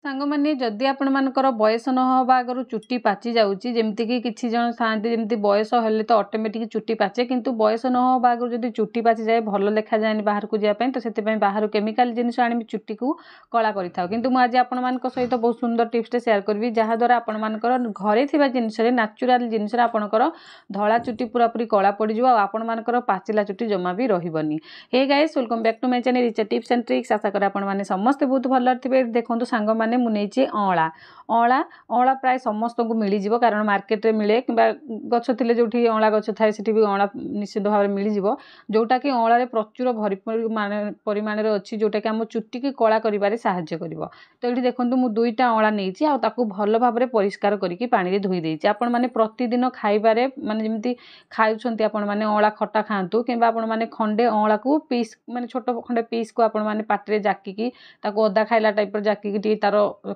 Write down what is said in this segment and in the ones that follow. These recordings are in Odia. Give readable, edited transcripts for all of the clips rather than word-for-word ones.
ସାଙ୍ଗମାନେ ଯଦି ଆପଣମାନଙ୍କର ବୟସ ନ ହେବା ଆଗରୁ ଚୁଟି ପାଚି ଯାଉଛି, ଯେମିତିକି କିଛି ଜଣ ଥାଆନ୍ତି ଯେମିତି ବୟସ ହେଲେ ତ ଅଟୋମେଟିକ୍ ଚୁଟି ପାଚେ, କିନ୍ତୁ ବୟସ ନ ହେବା ଆଗରୁ ଯଦି ଚୁଟି ପାଚିଯାଏ ଭଲ ଦେଖାଯାଏନି ବାହାରକୁ ଯିବା ପାଇଁ, ତ ସେଥିପାଇଁ ବାହାରୁ କେମିକାଲ ଜିନିଷ ଆଣି ଚୁଟିକୁ କଳା କରିଥାଉ। କିନ୍ତୁ ମୁଁ ଆଜି ଆପଣମାନଙ୍କ ସହିତ ବହୁତ ସୁନ୍ଦର ଟିପ୍ସଟେ ସେୟାର କରିବି, ଯାହାଦ୍ୱାରା ଆପଣମାନଙ୍କର ଘରେ ଥିବା ଜିନିଷରେ ନ୍ୟାଚୁରାଲ ଜିନିଷରେ ଆପଣଙ୍କର ଧଳା ଚୁଟି ପୁରାପୁରି କଳା ପଡ଼ିଯିବ ଆଉ ଆପଣମାନଙ୍କର ପାଚିଲା ଚୁଟି ଜମା ବି ରହିବନି। Hey guys, welcome back to my channel Richa tips and tricks. ଆଶା କରେ ଆପଣମାନେ ସମସ୍ତେ ବହୁତ ଭଲରେ ଥିବେ। ଦେଖନ୍ତୁ ସାଙ୍ଗମାନେ, ମୁଁ ନେଇଛି ଅଁଳା। ଅଁଳା ପ୍ରାୟ ସମସ୍ତଙ୍କୁ ମିଳିଯିବ, କାରଣ ମାର୍କେଟରେ ମିଳେ, କିମ୍ବା ଗଛ ଥିଲେ ଯେଉଁଠି ଅଁଳା ଗଛ ଥାଏ ସେଠି ବି ଅଁଳା ନିଶ୍ଚିତ ଭାବରେ ମିଳିଯିବ, ଯେଉଁଟାକି ଅଁଳାରେ ପ୍ରଚୁର ପରିମାଣରେ ଅଛି, ଯେଉଁଟାକି ଆମ ଚୁଟିକି କଳା କରିବାରେ ସାହାଯ୍ୟ କରିବ। ତ ଏଠି ଦେଖନ୍ତୁ ମୁଁ 2ଟା ଅଁଳା ନେଇଛି ଆଉ ତାକୁ ଭଲ ଭାବରେ ପରିଷ୍କାର କରିକି ପାଣିରେ ଧୋଇ ଦେଇଛି। ଆପଣମାନେ ପ୍ରତିଦିନ ଖାଇବାରେ ମାନେ ଯେମିତି ଖାଉଛନ୍ତି ଆପଣମାନେ ଅଁଳା ଖଟା ଖାଆନ୍ତୁ, କିମ୍ବା ଆପଣମାନେ ଖଣ୍ଡେ ଅଁଳାକୁ ପିସ୍ ମାନେ ଛୋଟ ଖଣ୍ଡେ ପିସ୍କୁ ଆପଣମାନେ ପାଟିରେ ଜାକିକି ତାକୁ ଅଦା ଖାଇଲା ଟାଇପ୍ର ଜାକିକି ଟିକେ ତାର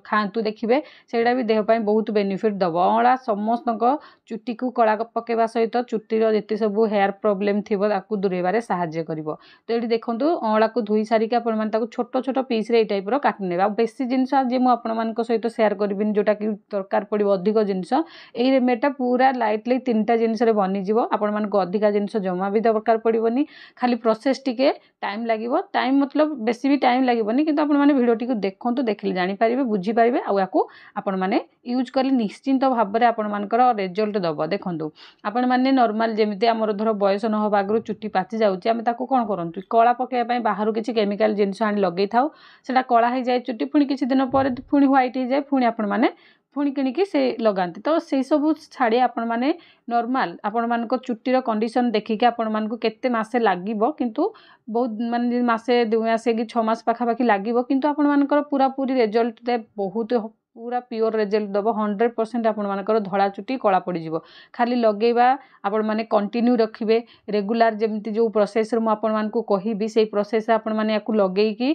ଖାଆନ୍ତୁ, ଦେଖିବେ ସେଇଟା ବି ଦେହ ପାଇଁ ବହୁତ ବେନିଫିଟ୍ ଦେବ। ଅଁଳା ସମସ୍ତଙ୍କ ଚୁଟିକୁ କଳା ପକାଇବା ସହିତ ଚୁଟିର ଯେତେ ସବୁ ହେୟାର ପ୍ରୋବ୍ଲେମ୍ ଥିବ ତାକୁ ଦୂରେଇବାରେ ସାହାଯ୍ୟ କରିବ। ତ ଏଠି ଦେଖନ୍ତୁ ଅଁଳାକୁ ଧୋଇ ସାରିକି ଆପଣମାନେ ତାକୁ ଛୋଟ ଛୋଟ ପିସ୍ରେ ଏଇ ଟାଇପ୍ର କାଟି ନେବେ। ଆଉ ବେଶୀ ଜିନିଷ ଆଜି ମୁଁ ଆପଣମାନଙ୍କ ସହିତ ସେୟାର କରିବିନି ଯେଉଁଟାକି ଦରକାର ପଡ଼ିବ ଅଧିକ ଜିନିଷ। ଏହି ରେମେଡ଼ିଟା ପୁରା ଲାଇଟଲି 3ଟା ଜିନିଷରେ ବନିଯିବ। ଆପଣମାନଙ୍କୁ ଅଧିକା ଜିନିଷ ଜମା ବି ଦରକାର ପଡ଼ିବନି, ଖାଲି ପ୍ରୋସେସ୍ ଟିକେ ଟାଇମ୍ ଲାଗିବ। ଟାଇମ୍ ମତଲବ ବେଶୀ ବି ଟାଇମ୍ ଲାଗିବନି, କିନ୍ତୁ ଆପଣମାନେ ଭିଡ଼ିଓଟିକୁ ଦେଖନ୍ତୁ, ଦେଖିଲେ ଜାଣିପାରିବେ, ବୁଝିପାରିବେ, ଆଉ ୟାକୁ ଆପଣମାନେ ୟୁଜ୍ କଲେ ନିଶ୍ଚିନ୍ତ ଭାବରେ ଆପଣମାନଙ୍କର ରେଜଲ୍ଟ ଦେବ। ଦେଖନ୍ତୁ ଆପଣମାନେ ନର୍ମାଲ ଯେମିତି ଆମର ଧର ବୟସ ନ ହେବା ଆଗରୁ ଚୁଟି ପାଚି ଯାଉଛି, ଆମେ ତାକୁ କ'ଣ କରନ୍ତୁ, କଳା ପକାଇବା ପାଇଁ ବାହାରୁ କିଛି କେମିକାଲ ଜିନିଷ ଆଣି ଲଗେଇଥାଉ, ସେଇଟା କଳା ହେଇଯାଏ ଚୁଟି, ପୁଣି କିଛି ଦିନ ପରେ ପୁଣି ହ୍ୱାଇଟ୍ ହେଇଯାଏ, ପୁଣି ଆପଣମାନେ ପୁଣି କିଣିକି ସେ ଲଗାନ୍ତି। ତ ସେଇସବୁ ଛାଡ଼ି ଆପଣମାନେ ନର୍ମାଲ ଆପଣମାନଙ୍କ ଚୁଟିର କଣ୍ଡିସନ୍ ଦେଖିକି ଆପଣମାନଙ୍କୁ କେତେ ମାସେ ଲାଗିବ, କିନ୍ତୁ ବହୁତ ମାନେ ମାସେ 2 ମାସ କି 6 ମାସ ପାଖାପାଖି ଲାଗିବ, କିନ୍ତୁ ଆପଣମାନଙ୍କର ପୁରାପୁରି ରେଜଲ୍ଟ ବହୁତ ପୁରା ପିଓର ରେଜଲ୍ଟ ଦେବ। 100% ଆପଣମାନଙ୍କର ଧଳା ଚୁଟି କଳା ପଡ଼ିଯିବ। ଖାଲି ଲଗେଇବା ଆପଣମାନେ କଣ୍ଟିନ୍ୟୁ ରଖିବେ, ରେଗୁଲାର ଯେମିତି ଯେଉଁ ପ୍ରୋସେସ୍ରେ ମୁଁ ଆପଣମାନଙ୍କୁ କହିବି ସେଇ ପ୍ରୋସେସ୍ରେ ଆପଣମାନେ ୟାକୁ ଲଗେଇକି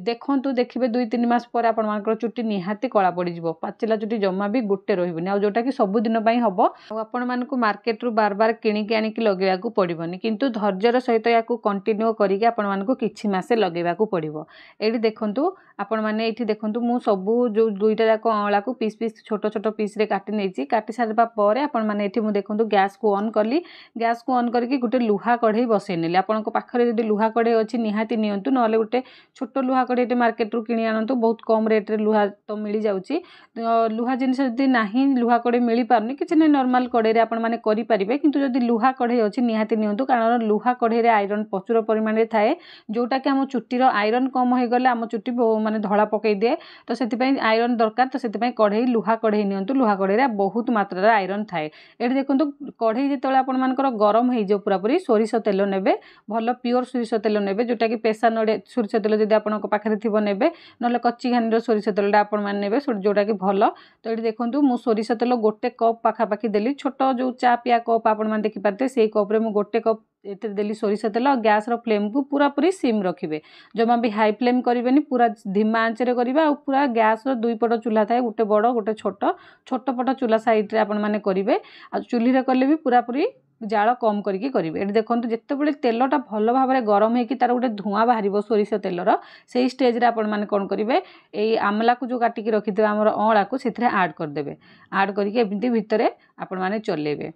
ଦେଖନ୍ତୁ, ଦେଖିବେ 2-3 ମାସ ପରେ ଆପଣମାନଙ୍କର ଚୁଟି ନିହାତି କଳା ପଡ଼ିଯିବ। ପାଚିଲା ଚୁଟି ଜମା ବି ଗୋଟେ ରହିବନି, ଆଉ ଯେଉଁଟାକି ସବୁଦିନ ପାଇଁ ହେବ। ଆଉ ଆପଣମାନଙ୍କୁ ମାର୍କେଟରୁ ବାରବାର କିଣିକି ଆଣିକି ଲଗେଇବାକୁ ପଡ଼ିବନି, କିନ୍ତୁ ଧୈର୍ଯ୍ୟର ସହିତ ୟାକୁ କଣ୍ଟିନ୍ୟୁ କରିକି ଆପଣମାନଙ୍କୁ କିଛି ମାସେ ଲଗେଇବାକୁ ପଡ଼ିବ। ଏଇଠି ଦେଖନ୍ତୁ ଆପଣମାନେ, ଏଇଠି ଦେଖନ୍ତୁ ମୁଁ ସବୁ ଯେଉଁ 2ଟା ଯାକ ଅଁଳାକୁ ପିସ୍ ଛୋଟ ଛୋଟ ପିସ୍ରେ କାଟି ନେଇଛି। କାଟି ସାରିବା ପରେ ଆପଣମାନେ ଏଠି ମୁଁ ଦେଖନ୍ତୁ ଗ୍ୟାସ୍କୁ ଅନ୍ କଲି। ଗ୍ୟାସ୍କୁ ଅନ୍ କରିକି ଗୋଟେ ଲୁହା କଢ଼େଇ ବସେଇ ନେଲି। ଆପଣଙ୍କ ପାଖରେ ଯଦି ଲୁହା କଢ଼େଇ ଅଛି ନିହାତି ନିଅନ୍ତୁ, ନହେଲେ ଗୋଟେ ଛୋଟ ଲୁହା କଢ଼େଇଟେ ମାର୍କେଟରୁ କିଣି ଆଣନ୍ତୁ, ବହୁତ କମ୍ ରେଟ୍ରେ ଲୁହା ତ ମିଳିଯାଉଛି। ଲୁହା ଜିନିଷ ଯଦି ନାହିଁ, ଲୁହା କଢ଼େଇ ମିଳିପାରୁନି, କିଛି ନାହିଁ, ନର୍ମାଲ କଢ଼େଇରେ ଆପଣମାନେ କରିପାରିବେ, କିନ୍ତୁ ଯଦି ଲୁହା କଢ଼େଇ ଅଛି ନିହାତି ନିଅନ୍ତୁ, କାରଣ ଲୁହା କଢ଼େଇରେ ଆଇରନ୍ ପ୍ରଚୁର ପରିମାଣରେ ଥାଏ, ଯେଉଁଟାକି ଆମ ଚୁଟିର ଆଇରନ୍ କମ୍ ହୋଇଗଲେ ଆମ ଚୁଟି ମାନେ ଧଳା ପକାଇ ଦିଏ। ତ ସେଥିପାଇଁ ଆଇରନ୍ ଦରକାର, ତ ସେଥିପାଇଁ ଲୁହା କଢ଼େଇ ନିଅନ୍ତୁ। ଲୁହା କଢ଼େଇରେ ବହୁତ ମାତ୍ରାରେ ଆଇରନ୍ ଥାଏ। ଏଠି ଦେଖନ୍ତୁ କଢ଼େଇ ଯେତେବେଳେ ଆପଣମାନଙ୍କର ଗରମ ହେଇଯିବ, ପୁରାପୁରି ସୋରିଷ ତେଲ ନେବେ, ଭଲ ପିଓର ସୋରିଷ ତେଲ ନେବେ, ଯେଉଁଟାକି ପେସା ନଡ଼ିଆ ସୋରିଷ ତେଲ ଯଦି ଆପଣଙ୍କ ପାଖରେ ଥିବ ନେବେ, ନହେଲେ କଚିଘାନିର ସୋରିଷ ତେଲଟା ଆପଣମାନେ ନେବେ, ଯେଉଁଟାକି ଭଲ। ତ ଏଠି ଦେଖନ୍ତୁ ମୁଁ ସୋରିଷ ତେଲ 1 କପ୍ ପାଖାପାଖି ଦେଲି। ଛୋଟ ଯେଉଁ ଚା ପିଆ କପ୍ ଆପଣମାନେ ଦେଖିପାରୁଥିବେ, ସେଇ କପ୍ରେ ମୁଁ 1 କପ୍ ଏଥିରେ ଦେଲି ସୋରିଷ ତେଲ। ଆଉ ଗ୍ୟାସ୍ର ଫ୍ଲେମ୍କୁ ପୁରାପୁରି ସିମ୍ ରଖିବେ, ଜମା ବି ହାଇ ଫ୍ଲେମ୍ କରିବେନି, ପୁରା ଧିମା ଆଞ୍ଚରେ କରିବେ। ଆଉ ପୁରା ଗ୍ୟାସ୍ର 2 ପଟ ଚୁଲା ଥାଏ, ଗୋଟେ ବଡ଼ ଗୋଟେ ଛୋଟ ପଟ ଚୁଲା ସାଇଡ଼୍ରେ ଆପଣମାନେ କରିବେ। ଆଉ ଚୁଲିରେ କଲେ ବି ପୁରାପୁରି ଜାଳ କମ୍ କରିକି କରିବେ। ଏଠି ଦେଖନ୍ତୁ ଯେତେବେଳେ ତେଲଟା ଭଲ ଭାବରେ ଗରମ ହେଇକି ତାର ଗୋଟେ ଧୂଆଁ ବାହାରିବ ସୋରିଷ ତେଲର, ସେଇ ଷ୍ଟେଜ୍ରେ ଆପଣମାନେ କ'ଣ କରିବେ, ଏଇ ଆମଲାକୁ ଯେଉଁ କାଟିକି ରଖିଥିବେ ଆମର ଅଁଳାକୁ ସେଥିରେ ଆଡ଼୍ କରିଦେବେ। ଆଡ଼୍ କରିକି ଏମିତି ଭିତରେ ଆପଣମାନେ ଚଲେଇବେ।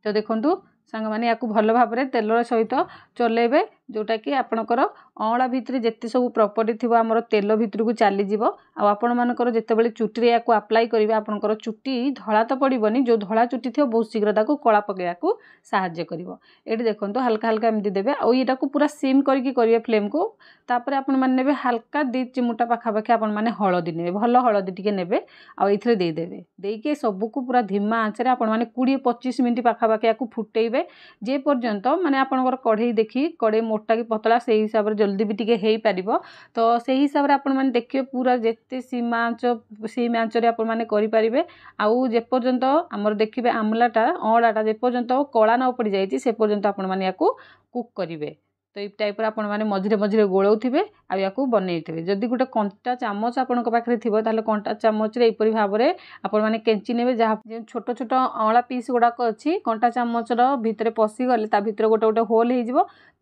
ତ ଦେଖନ୍ତୁ ସାଙ୍ଗମାନେ ୟାକୁ ଭଲ ଭାବରେ ତେଲ ସହିତ ଚଲେଇବେ, ଯେଉଁଟାକି ଆପଣଙ୍କର ଅଁଳା ଭିତରେ ଯେତେ ସବୁ ପ୍ରପର୍ଟି ଥିବ ଆମର ତେଲ ଭିତରକୁ ଚାଲିଯିବ। ଆଉ ଆପଣମାନଙ୍କର ଯେତେବେଳେ ଚୁଟିରେ ୟାକୁ ଆପ୍ଲାଏ କରିବେ, ଆପଣଙ୍କର ଚୁଟି ଧଳା ତ ପଡ଼ିବନି, ଯେଉଁ ଧଳା ଚୁଟି ଥିବ ବହୁତ ଶୀଘ୍ର ତାକୁ କଳା ପକାଇବାକୁ ସାହାଯ୍ୟ କରିବ। ଏଠି ଦେଖନ୍ତୁ ହାଲକା ହାଲକା ଏମିତି ଦେବେ, ଆଉ ଏଇଟାକୁ ପୁରା ସିମ୍ କରିକି କରିବେ ଫ୍ଲେମ୍କୁ। ତାପରେ ଆପଣମାନେ ନେବେ ହାଲକା 2 ଚିମୁଟା ପାଖାପାଖି ଆପଣମାନେ ହଳଦୀ ନେବେ, ଭଲ ହଳଦୀ ଟିକେ ନେବେ, ଆଉ ଏଇଥିରେ ଦେଇଦେବେ। ଦେଇକି ସବୁକୁ ପୁରା ଧିମା ଆଞ୍ଚରେ ଆପଣମାନେ 20-25 ମିନିଟ୍ ପାଖାପାଖି ୟାକୁ ଫୁଟେଇବେ, ଯେ ପର୍ଯ୍ୟନ୍ତ ମାନେ ଆପଣଙ୍କର କଢ଼େଇ ଦେଖି, କଢ଼େଇ ମୋଟା କି ପତଳା ସେଇ ହିସାବରେ ଜଲ୍ଦି ବି ଟିକେ ହେଇପାରିବ। ତ ସେଇ ହିସାବରେ ଆପଣମାନେ ଦେଖିବେ ପୁରା ଯେତେ ସିମ୍ ଆଞ୍ଚରେ ଆପଣମାନେ କରିପାରିବେ। ଆଉ ଯେପର୍ଯ୍ୟନ୍ତ ଆମର ଦେଖିବେ ଅଁଳାଟା ଯେପର୍ଯ୍ୟନ୍ତ କଳା ନ ପଡ଼ିଯାଇଛି ସେ ପର୍ଯ୍ୟନ୍ତ ଆପଣମାନେ ୟାକୁ କୁକ୍ କରିବେ। तो ये टाइप आपण मैंने मझे मझे गोलाउे या बनईथे जदि गोटे कंटा चामच आपण पाखे थी कंटा चामच यहपरी भाव में आपण मैंने केंची ने जहाँ छोट छोट अँला पीस गुड़ाक अच्छी कंटा चामचर भितर पशिगले भितर गोटे गोटे होल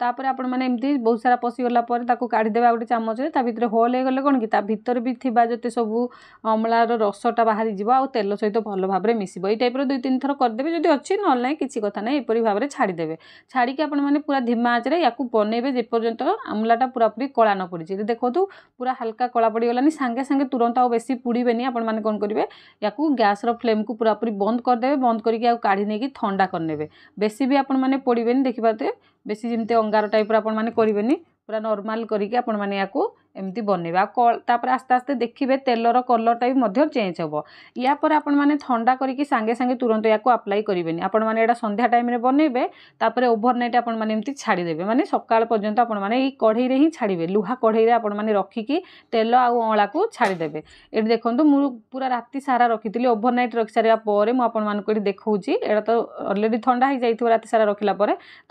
होपर आपण मैंने एमती बहुत सारा पशिगला काढ़ीदे गोटे चामच भितर होल हो गले कौन कि भितर भी थी जो सब अमलार रसटा बाहरी जीव आ तेल सहित भल भाव में मिसब ये टाइप 2-3 थर करदे जब अच्छी ना ना किसी कथा ना यहपरी भाव में छाड़ीदे छाड़ी आपण मैंने पूरा धीमा आँच या बनइबे जेपर्यंत आमलाटा पूरा पूरी कला न पड़ी देखो पूरा हल्का कला पड़गलानी सांगे सांगे तुरंत आ बेसी पुड़ेनि आपण मैंने कौन करेंगे या गैस फ्लेम को पूरा पूरी बंद करदे बंद करके काढ़ी नहीं ठंडा करने बेसी भी आपण मैंने पड़ेनि देखिपारे बेसी जमी अंगार टाइप आपण मैंने करेंगे पूरा नॉर्मल करके आपण मैंने या एमती बनइबे आपर आस्ते आस्ते देखिए तेलर कलरटा भी चेंज हम यापर आपण मैंने ठंडा करके सांगे सांगे तुरंत या अप्लाई करेंगे आपण मैंने यहाँ संध्या टाइम रे बनइबे तापर ओभरनाइट आपण मैंने एमती छाड़ीदेवे माने सकाळ पर्यंत आपण मैंने ये कढ़ई रे ही छाड़ीबे लुहा कढ़ई रे आपण मैंने रखिकी तेल आउ अँला को छाड़ीदेवे ये देखो मु पूरा राति सारा रखी ओभरनाइट रखी सारा पर मुझे देखी एटा तो अलरेडी ठंडा हो जाइए राति सारा रखला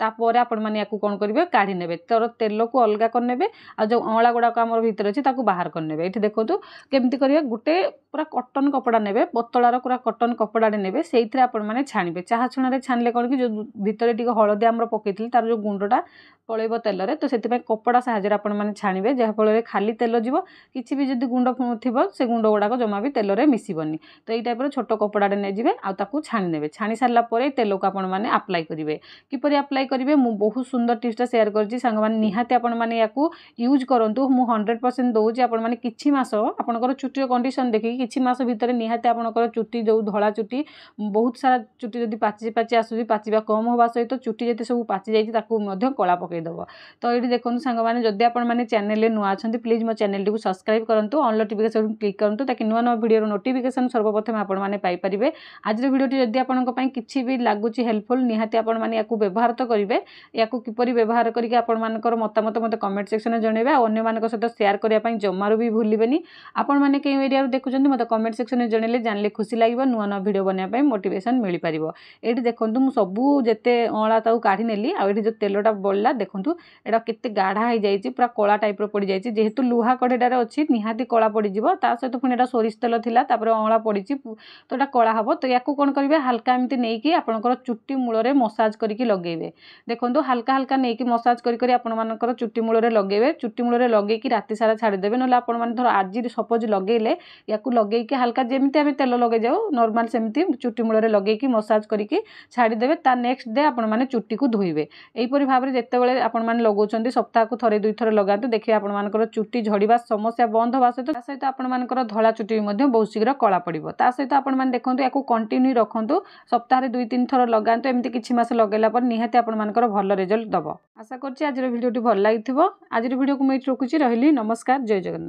तापर आपण मैंने या कौन करेंगे काढ़ी ने तर तेल को अलग करने आ जो अँला गुड़ाक आमर भितर अच्छी बाहर करने ये देखो केमती करेंगे गोटे पूरा कटन कपड़ा ने पतलार पूरा कटन कपड़ाटे ने से मैंने छाणीबे चाहा छुणा छाणिले कौन कि जो भितर टी हलदी आमर पकई तार जो गुंडटा पलैब तेल तो से कपड़ा साहाଯ୍य आपण मैंने छाणीबे जहाँफल खाली तेल जीव किसी भी जब गुंड थी से गुंड गुड़ाक जमा भी तेल मिसबनी तो ये टाइप छोट कपड़ाटे नहीं आपको छाणीने छाणी सारापर तेल को आपण मैंने अप्लाई करेंगे किपरि अप्लाई करेंगे मुझे बहुत सुंदर टिप्सटा शेयर कर सांग निहाती आपण मैंने या यूज करूँ मु 100% दूसरी आपण मैंने किछि मास आपंकर चुटीर कंडीशन देखिए किछि मास भितर निहाती आपंकर चुटी जो धला चुटी बहुत सारा चुटी जब पाची पाची आसूसी पाचिबा कम होगा सहित चुटी जब सब पाची जाइए कला पकईदेव तो ये देखो सांग मैंने जदि आपण मैंने चैनल नुआ अच्छा प्लीज मो चैनल टी सब्सक्राइब करूँ ऑन नोटिफिकेशन क्लिक करूँ ताकि नुआ नुआ वीडियो नोटिफिकेशन सर्वप्रथम आपण मैंने पाइपर आज वीडियो जदि आपंपाई किसी भी लगुच हेल्पफुल निहाती आपण मैंने या व्यवहार तो करेंगे या किपरि व्यवहार करके आपंकर मतामत मत कमेंट सेक्शन में जनइबे अन्य मान सहित शेयर करने जमारू भी भूलें आपण मैंने कई एरिया देखुं मत कमेंट सेक्शन में जनइले जानले खुशी लगे नुआ नुआ वीडियो बनाई मोटिवेशन मिल पार ये देखो मुझे सबू जिते अँला काढ़ी नेली आ जो तेलटा बढ़ला देखूँ एटा केते गाढ़ा हो जाइए पूरा कला टाइप पड़ जाइए जेहेतु लुहा कढ़ईटार अच्छी निहाती कला पड़ज सहित पुणी एटा सोरिष तेल थिला तापर अँला पड़ी तो एटा कला हम तो या कौन करेंगे हल्का एमती नहीं आपंकर चुटी मूल मसाज करके लगेबे देखो हल्का हल्का नहीं मसाज कर चुटी मूल लगेबे चुटी मूल लगे राति सारा छाड़ीदेवे ना आप धर आज सपोज लगेले या लगे हल्का जमी आम तेल लगे जाऊ नॉर्मल सेमती चुटी मूल लगे मसाज करके छाड़ीदेवे ता नेक्स्ट डे आपण मैंने चुटी को धोइबे यहीपरि भाव में जितेबाला आपण मैंने लगाउछन्ती सप्ताह को थरे 2 थर लगातु देखिए आपण मानकर चुटी झड़वा समस्या बंद होगा सहित आपण मानकर धला चुटी भी बहुत शीघ्र कला पड़ो ता सहित आपण मैंने देखो या कंटिन्यू रखु सप्ताह 2-3 थर लगातु एमती किछि मास लगेला निहाती आपण मानकर भल रिजल्ट दब आशा करछि आज वीडियो भल लगी आज वीडियो को मुझे रखुची रही नमस्कार जय जगन्नाथ।